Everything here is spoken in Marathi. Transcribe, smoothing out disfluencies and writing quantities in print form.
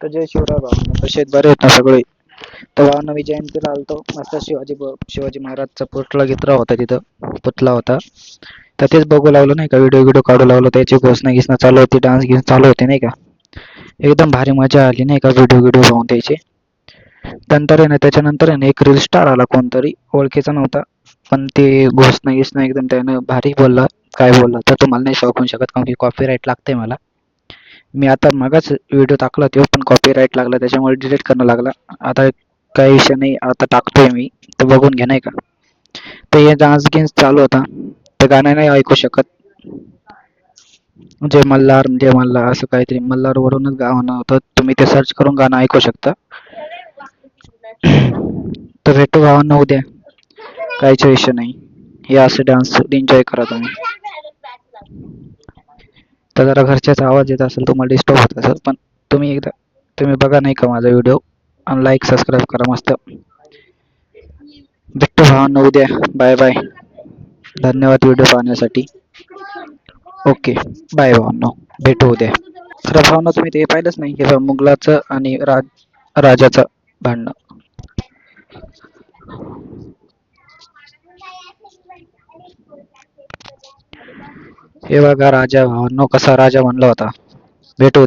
तर जय शिवराय भावांनो, कसे आहेत? बरे आहेत ना सगळे? तर भावांनो, मी जयंतीला आलतो. मस्त शिवाजी महाराजचा पुतळा गितळा होता तिथं, पुतळा होता. तर तेच बघू लागलो नाही का, व्हिडिओ काढू लागलो. त्याची घोषणा चालू होती, डान्स गिन्स चालू होते नाही का. एकदम भारी मजा आली नाही का व्हिडिओ पाहून त्याची. नंतर आहे ना, त्याच्यानंतर आहे ना, एक रील स्टार आला कोणतरी, ओळखीचा नव्हता. पण ते घोषणा एकदम त्यानं भारी बोलला. काय बोलला तर तुम्हाला नाही शॉक होऊ शकत, कारण की कॉपीराईट लागते मला. मी आता मगाच व्हिडिओ टाकला तो, पण कॉपीराईट लागला, त्याच्यामुळे डिलीट करणं लागला. आता काही विषय नाही, आता टाकतोय मी, तर बघून घ्या नाही का. तर हे डान्स गेम्स चालू होता, तर गाणं नाही ऐकू शकत. जय मल्हार असं काहीतरी, मल्हार वरूनच गाणं होतं. तुम्ही ते सर्च करून गाणं ऐकू शकता. तर भेटू भावांना उद्या, काहीच विषय नाही. हे असं डान्स एन्जॉय करा तुम्ही. तर जरा घरच्याचा आवाज येत असेल, तुम्हाला डिस्टर्ब होत असेल, पण तुम्ही बघा नाही का माझा व्हिडिओ, आणि लाईक सबस्क्राईब करा मस्त. भेटू भावांना उद्या. Bye bye. धन्यवाद व्हिडिओ पाहण्यासाठी. ओके, बाय भावांनो, भेटू उद्या. तर भावना, तुम्ही ते पाहिलंच नाही, हे मुघलाचं आणि राजाचं भांडणं. हे बघा राजा भावांनो, कसा राजा म्हणला होता. भेटू उद्या.